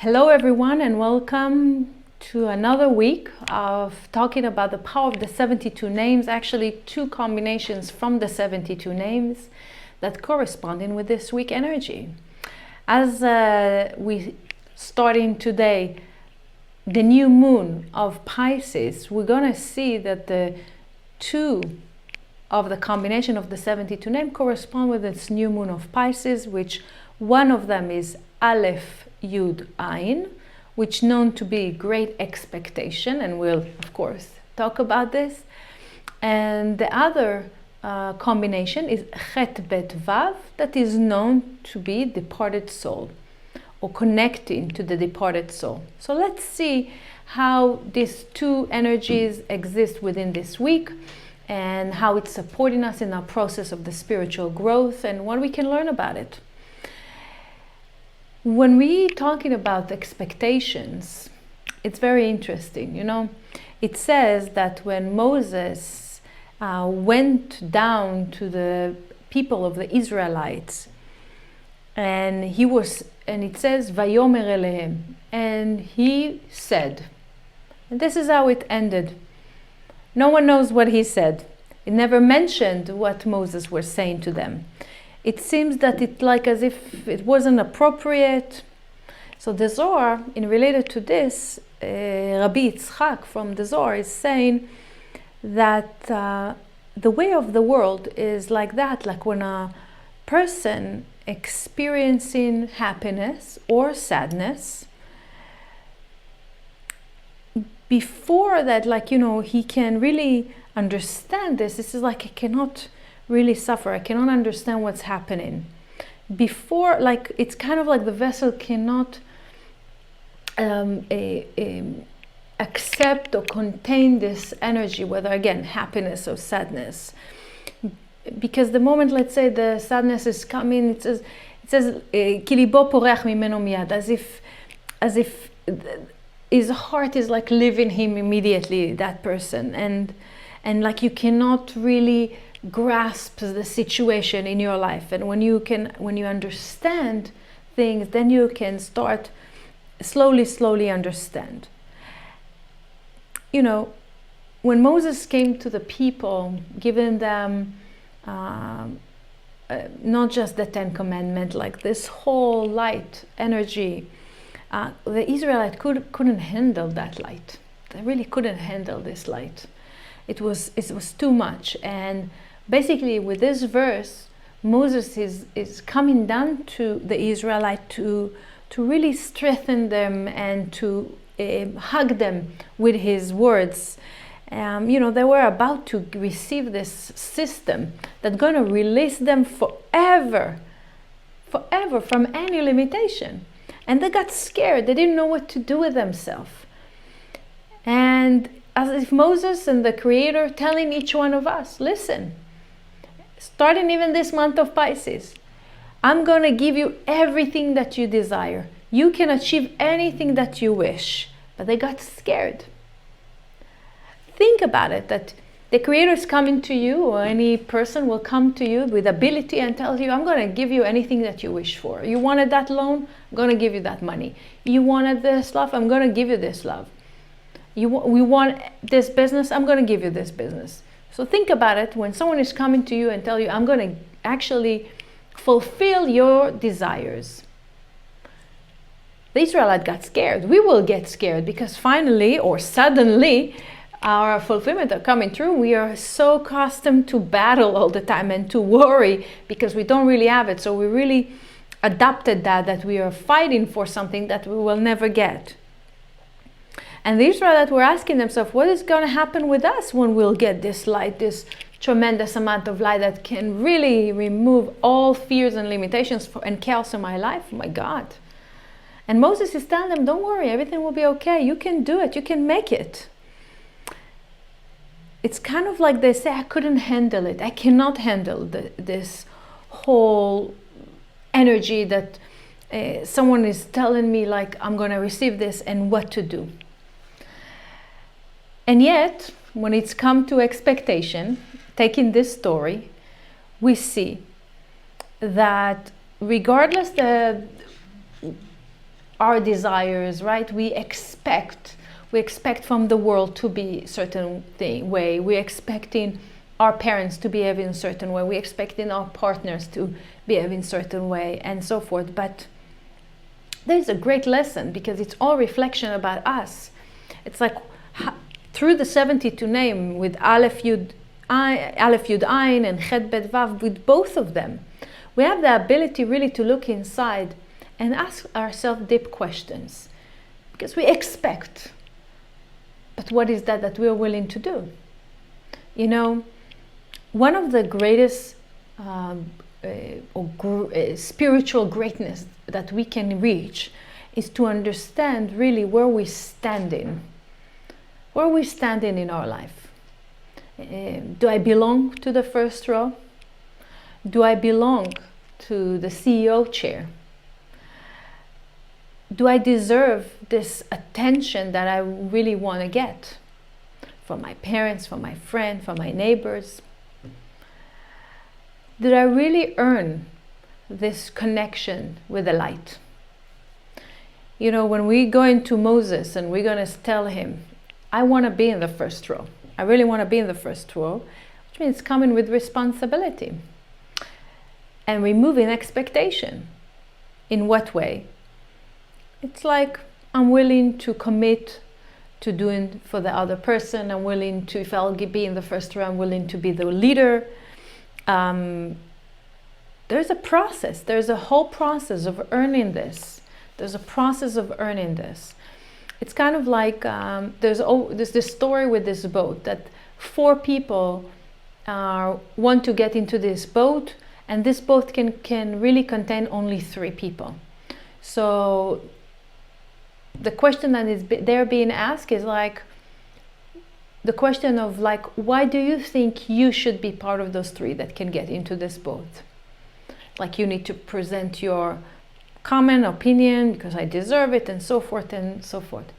Hello everyone, and welcome to another week of talking about the power of the 72 names, actually two combinations from the 72 names that corresponding with this week energy. As we starting today the new moon of Pisces, we're going to see that the two of the combination of the 72 name correspond with this new moon of Pisces, which one of them is Aleph Yud Ayin, which known to be great expectation, and we'll of course talk about this. And the other combination is Chet Bet Vav, that is known to be departed soul, or connecting to the departed soul. So let's see how these two energies exist within this week, and how it's supporting us in our process of the spiritual growth, and what we can learn about it. When we're talking about expectations, it's very interesting. It says that when Moses went down to the people of the Israelites, and it says, Vayomer Elehem, and he said, and this is how it ended. No one knows what he said. It never mentioned what Moses was saying to them. It seems that it's like as if it wasn't appropriate. So the Zohar, in related to this, Rabbi Yitzchak from the Zohar is saying that the way of the world is like that, like when a person experiencing happiness or sadness, before that, he can really understand this. This is like he cannot really suffer. I cannot understand what's happening. Before, it's kind of like the vessel cannot accept or contain this energy, whether again happiness or sadness. Because the moment, let's say, the sadness is coming, it says "Ki libo poreach mimeno miyad," as if his heart is like leaving him immediately, that person, and like you cannot really grasp the situation in your life. And when you understand things, then you can start slowly understand. When Moses came to the people, giving them not just the 10 Commandments, like this whole light energy, the Israelites couldn't handle that light. They really couldn't handle this light. It was too much. And basically, with this verse, Moses is coming down to the Israelites to really strengthen them and to hug them with his words. They were about to receive this system that's going to release them forever from any limitation. And they got scared. They didn't know what to do with themselves. And as if Moses and the Creator telling each one of us, listen, starting even this month of Pisces, I'm going to give you everything that you desire. You can achieve anything that you wish. But they got scared. Think about it, that the Creator is coming to you, or any person will come to you with ability and tell you, I'm going to give you anything that you wish for. You wanted that loan? I'm going to give you that money. You wanted this love? I'm going to give you this love. We want this business? I'm going to give you this business. So think about it, when someone is coming to you and tell you, I'm going to actually fulfill your desires. The Israelites got scared. We will get scared because finally or suddenly our fulfillment are coming through. We are so accustomed to battle all the time and to worry because we don't really have it. So we really adopted that we are fighting for something that we will never get. And the Israelites were asking themselves, what is going to happen with us when we'll get this light, this tremendous amount of light that can really remove all fears and limitations and chaos in my life? Oh my God. And Moses is telling them, don't worry, everything will be okay. You can do it. You can make it. It's kind of like they say, I couldn't handle it. I cannot handle this whole energy that someone is telling me, like, I'm going to receive this and what to do. And yet, when it's come to expectation, taking this story, we see that regardless our desires, right? We expect from the world to be a certain way. We're expecting our parents to behave in a certain way. We're expecting our partners to behave in a certain way, and so forth. But there's a great lesson, because it's all reflection about us. It's like through the 72 name, with Aleph Yud Ayin and Chet Bet Vav, with both of them, we have the ability really to look inside and ask ourselves deep questions, because we expect. But what is that we're willing to do? You know, one of the greatest spiritual greatness that we can reach is to understand really where we're standing. Where we're standing in our life. Do I belong to the first row? Do I belong to the CEO chair? Do I deserve this attention that I really want to get from my parents, from my friends, from my neighbors? Did I really earn this connection with the light? You know, when we go into Moses and we're going to tell him, I want to be in the first row. I really want to be in the first row, which means coming with responsibility and removing expectation. In what way? It's like, I'm willing to commit to doing for the other person. I'm willing to, if I'll be in the first row, I'm willing to be the leader. There's a process. There's a whole process of earning this. There's a process of earning this. It's kind of like, there's this story with this boat, that 4 people want to get into this boat, and this boat can really contain only 3 people. So the question that is there being asked is like, the question of like, why do you think you should be part of those 3 that can get into this boat? Like, you need to present your comment, opinion, because I deserve it, and so forth and so forth.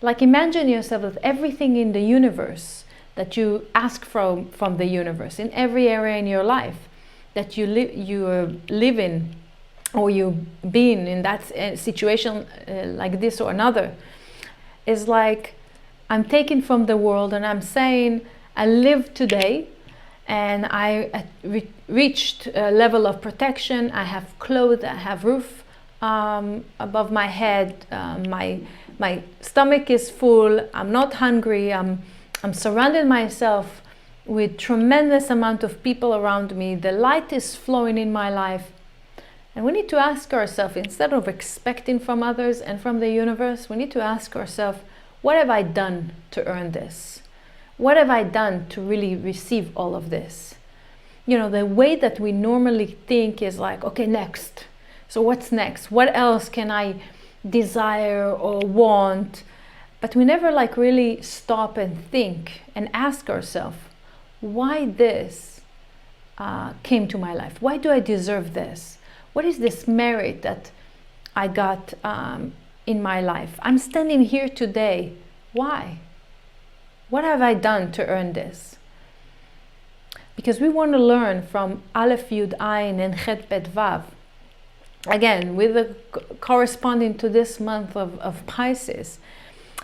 Like, imagine yourself with everything in the universe that you ask from the universe, in every area in your life that you live in, or you've been in that situation like this or another, is like, I'm taking from the world and I'm saying, I live today and I reached a level of protection. I have clothes, I have roof above my head, my stomach is full, I'm not hungry, I'm surrounding myself with tremendous amount of people around me, the light is flowing in my life. And we need to ask ourselves, instead of expecting from others and from the universe, we need to ask ourselves, what have I done to earn this? What have I done to really receive all of this? You know, the way that we normally think is like, okay, next. So what's next? What else can I desire or want? But we never like really stop and think and ask ourselves, why this came to my life? Why do I deserve this? What is this merit that I got in my life? I'm standing here today. Why? What have I done to earn this? Because we want to learn from Aleph Yud Ayin and Chet Bet Vav. Again, with the corresponding to this month of Pisces,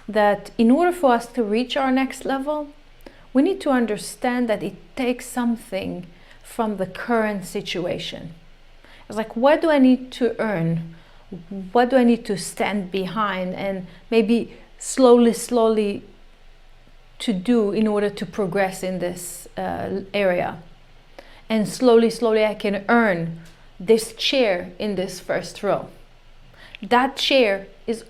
that in order for us to reach our next level, we need to understand that it takes something from the current situation. It's like, what do I need to earn? What do I need to stand behind and maybe slowly to do in order to progress in this area? And slowly I can earn this chair in this first row. That chair is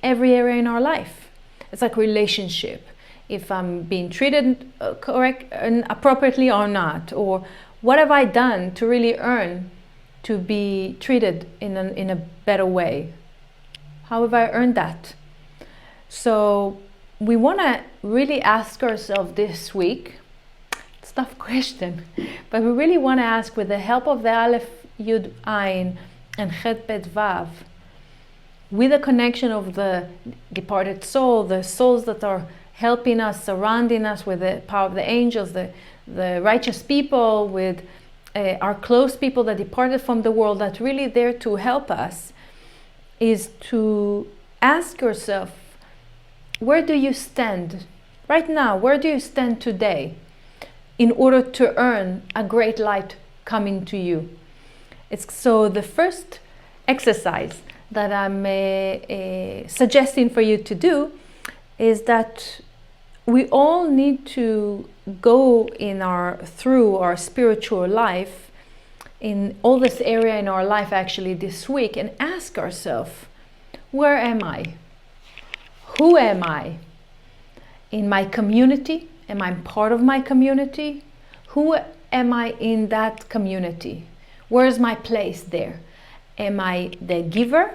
every area in our life. It's like relationship. If I'm being treated correct and appropriately or not, or what have I done to really earn to be treated in a better way? How have I earned that? So we want to really ask ourselves this week, it's a tough question, but we really want to ask, with the help of the Aleph Yud Ayin and Chet Bet Vav, with the connection of the departed soul, the souls that are helping us, surrounding us with the power of the angels, the righteous people, with our close people that departed from the world, that really there to help us. is to ask yourself, where do you stand right now? Where do you stand today in order to earn a great light coming to you? So the first exercise that I'm suggesting for you to do is that we all need to go through our spiritual life, in all this area in our life actually this week, and ask ourselves, where am I? Who am I? In my community? Am I part of my community? Who am I in that community? Where's my place there? Am I the giver?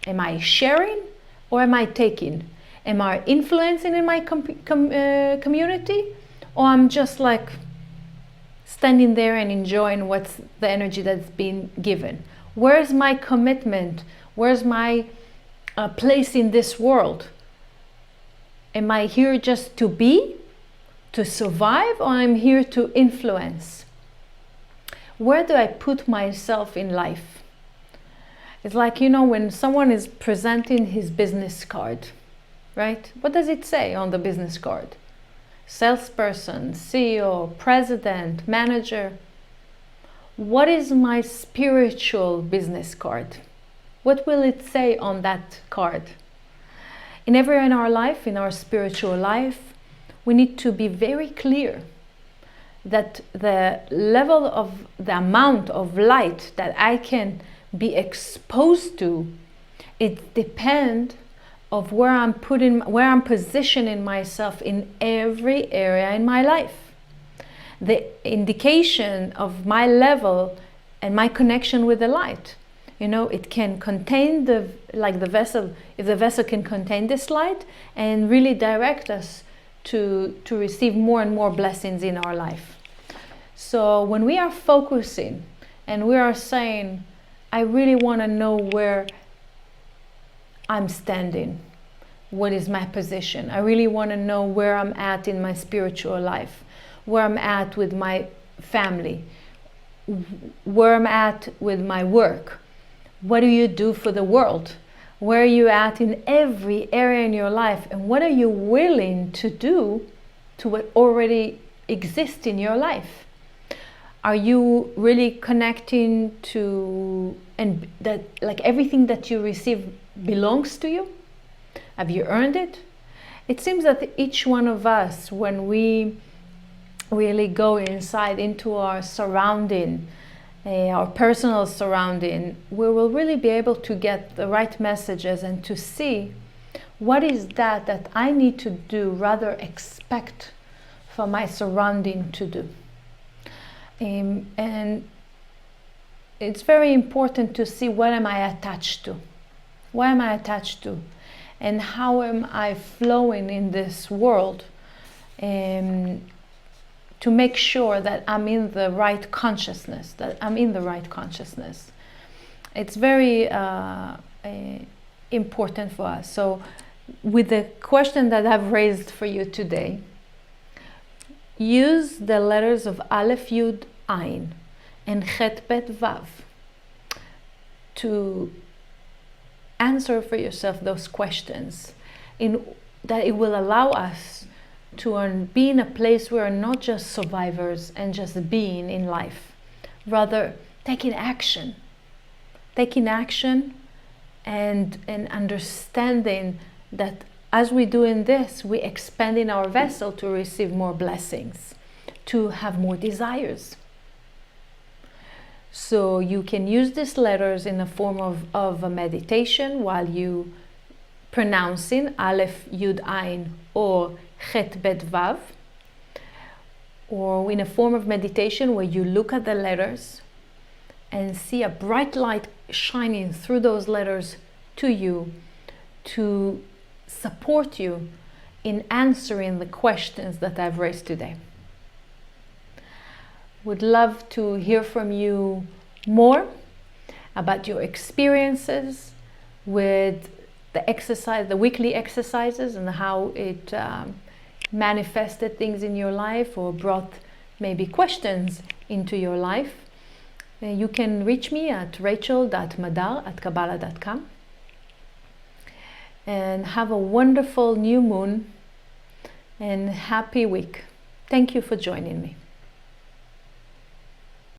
Am I sharing? Or am I taking? Am I influencing in my community? Or I'm just like standing there and enjoying what's the energy that's been given? Where's my commitment? Where's my place in this world? Am I here just to be, to survive, or I'm here to influence? Where do I put myself in life? It's like, when someone is presenting his business card, right? What does it say on the business card? Salesperson, CEO, president, manager. What is my spiritual business card? What will it say on that card? In every area in our life, in our spiritual life, we need to be very clear that the level of the amount of light that I can be exposed to, it depends of where I'm positioning myself in every area in my life. The indication of my level and my connection with the light. It can contain the vessel, if the vessel can contain this light and really direct us to receive more and more blessings in our life. So when we are focusing and we are saying, I really want to know where I'm standing, what is my position? I really want to know where I'm at in my spiritual life, where I'm at with my family, where I'm at with my work. What do you do for the world? Where are you at in every area in your life? And what are you willing to do to what already exists in your life? Are you really connecting to, and that like everything that you receive belongs to you? Have you earned it? It seems that each one of us, when we really go inside into our surrounding, our personal surrounding, we will really be able to get the right messages and to see what is that I need to do, rather expect for my surrounding to do. And it's very important to see what am I attached to? What am I attached to? And how am I flowing in this world? To make sure that I'm in the right consciousness, It's very important for us. So with the question that I've raised for you today, use the letters of Aleph, Yud, Ayin, and Chet, Bet, Vav to answer for yourself those questions, in that it will allow us to be in a place where we're not just survivors and just being in life, rather taking action and understanding that as we do in this, we expanding our vessel to receive more blessings, to have more desires. So you can use these letters in the form of a meditation while you pronouncing Aleph, Yud, Ayin, or Chet, Bet, Vav, or in a form of meditation where you look at the letters and see a bright light shining through those letters to you to support you in answering the questions that I've raised today. Would love to hear from you more about your experiences with the weekly exercises, and how it manifested things in your life or brought maybe questions into your life. You can reach me at rachel.madar@kabbalah.com. and have a wonderful new moon and happy week. Thank you for joining me.